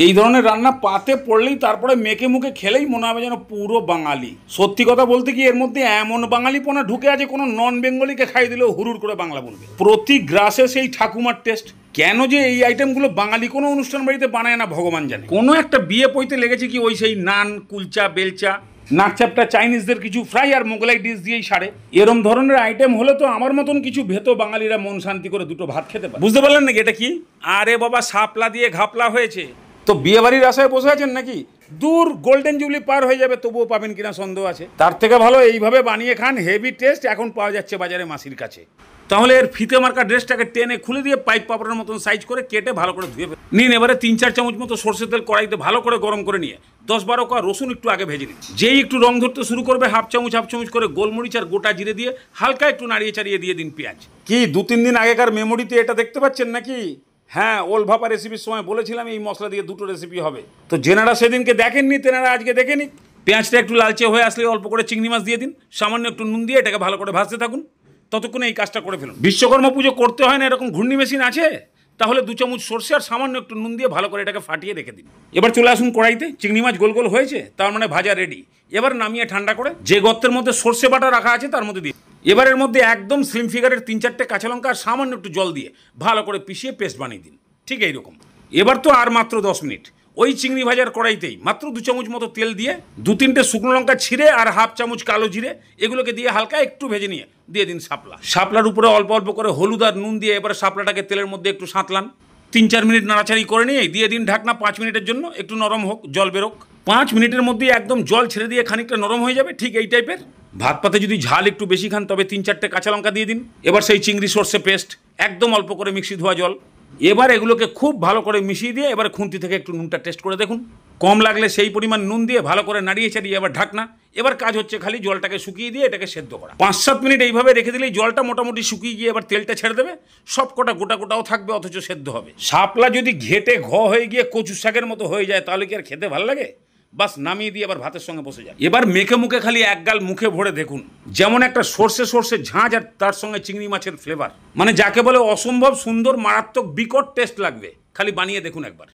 এই ধরনের রান্না পাতে পড়লেই তারপরে মেখে মুখে খেলেই মনে হবে যেন পুরো বাঙালি। সত্যি কথা বলতে কি এর মধ্যে এমন বাঙালিপনা ঢুকে আছে, কোনো নন বেঙ্গলিকে খাই দিলেও হুড়ুর করে বাংলা বলবে। প্রতি গ্রাসে সেই ঠাকুমার টেস্ট। কেন যে এই আইটেমগুলো বাঙালি কোনো অনুষ্ঠান বাড়িতে বানায় না ভগবান জানে। কোনো একটা বিয়ে পইতে লেগেছে কি ওই সেই নান, কুলচা, বেলচা, নাকচাপটা চাইনিজদের কিছু ফ্রাই আর মোগলাই ডিশ দিয়েই সারে। এরম ধরনের আইটেম হলে তো আমার মতন কিছু ভেতো বাঙালিরা মন শান্তি করে দুটো ভাত খেতে পারে। বুঝতে পারলেন নাকি এটা কি? আরে বাবা, শাপলা দিয়ে ঘাপলা হয়েছে। তো বিয়ে বাড়ির আশায় বসে আছেন নাকি? দূর, গোল্ডেন জুবলি পার হয়ে যাবে, তবুও পাবেন কিনা সন্দেহ আছে। তার থেকে ভালো এইভাবে বানিয়ে খান, হেভি টেস্ট। এখন পাওয়া যাচ্ছে বাজারে মাসির কাছে। তাহলে এর ফিতে মার্কা ড্রেসটাকে টেনে খুলে দিয়ে পাইপ পাপড়ের মতন সাইজ করে কেটে ভালো করে ধুয়ে নিন। এবারে 3-4 চামচ মতো সর্ষের তেল কড়াইতে ভালো করে গরম করে নিয়ে 10-12 কোয়া রসুন একটু আগে ভেজে নিন। যেই একটু রং ধরতে শুরু করবে হাফ চামচ করে গোলমরিচ আর গোটা জিরে দিয়ে হালকা একটু নাড়িয়ে চাড়িয়ে দিয়ে দিন পেঁয়াজ। কি 2-3 দিন আগেকার মেমোরিতে এটা দেখতে পাচ্ছেন নাকি? হ্যাঁ, ওল ভাপা রেসিপির সময় বলেছিলাম এই মশলা দিয়ে দুটো রেসিপি হবে। তো যেনারা সেদিনকে দেখেননি তেনারা আজকে দেখে নিন। পেঁয়াজটা একটু লালচে হয়ে আসলে অল্প করে চিংড়ি মাছ দিয়ে দিন, সামান্য একটু নুন দিয়ে এটাকে ভালো করে ভাজতে থাকুন। ততক্ষণে এই কাজটা করে ফেলুন। বিশ্বকর্মা পুজো করতে হয় না এরকম ঘূর্ণি মেশিন আছে? তাহলে 2 চামচ সর্ষে আর সামান্য একটু নুন দিয়ে ভালো করে এটাকে ফাটিয়ে রেখে দিন। এবার চলে আসুন কড়াইতে। চিংড়ি মাছ গোল গোল হয়েছে, তার মানে ভাজা রেডি। এবার নামিয়ে ঠান্ডা করে যে গর্তের মধ্যে সর্ষে বাটা রাখা আছে তার মধ্যে দিয়ে এবার এর মধ্যে একদম স্লিম ফিগারের 3-4টে কাঁচা লঙ্কা আর সামান্য একটু জল দিয়ে ভালো করে পিষিয়ে পেস্ট বানিয়ে দিন। ঠিক এইরকম। এবার তো আর মাত্র 10 মিনিট ওই চিংড়ি ভাজার কড়াইতেই মাত্র 2 চামচ মতো তেল দিয়ে 2-3টে শুকনো লঙ্কা ছিঁড়ে আর হাফ চামচ কালো জিরে এগুলোকে দিয়ে হালকা একটু ভেজে নিয়ে দিয়ে দিন শাপলা। শাপলার উপরে অল্প অল্প করে হলুদ আর নুন দিয়ে এবার শাপলাটাকে তেলের মধ্যে একটু সাঁতলান। 3-4 মিনিট নাড়াচাড়ি করে নিয়ে দিয়ে দিন ঢাকনা 5 মিনিটের জন্য, একটু নরম হোক, জল বেরোক। 5 মিনিটের মধ্যেই একদম জল ছেড়ে দিয়ে খানিকটা নরম হয়ে যাবে, ঠিক এই টাইপের। ভাত পাতে যদি ঝাল একটু বেশি খান তবে 3-4টে কাঁচা লঙ্কা দিয়ে দিন। এবার সেই চিংড়ি সর্ষে পেস্ট, একদম অল্প করে মিক্সি ধোয়া জল। এবার এগুলোকে খুব ভালো করে মিশিয়ে দিয়ে এবার খুন্তি থেকে একটু নুনটা টেস্ট করে দেখুন। কম লাগলে সেই পরিমাণ নুন দিয়ে ভালো করে নাড়িয়ে চাড়িয়ে এবার ঢাকনা। এবার কাজ হচ্ছে খালি জলটাকে শুকিয়ে দিয়ে এটাকে সেদ্ধ করা। 5-7 মিনিট এইভাবে রেখে দিলেই জলটা মোটামুটি শুকিয়ে গিয়ে এবার তেলটা ছেড়ে দেবে। সব কটা গোটা গোটাও থাকবে অথচ সেদ্ধ হবে। শাপলা যদি ঘেটে হয়ে গিয়ে কচু শাকের মতো হয়ে যায় তাহলে কি আর খেতে ভালো লাগে? বাস নামিয়ে দিয়ে আবার ভাতের সঙ্গে বসে যায়। এবার মেখে মুখে খালি এক গাল মুখে ভরে দেখুন, যেমন একটা সর্ষে ঝাঁঝ আর তার সঙ্গে চিংড়ি মাছের ফ্লেভার, মানে যাকে বলে অসম্ভব সুন্দর, মারাত্মক, বিকট টেস্ট লাগবে। খালি বানিয়ে দেখুন একবার।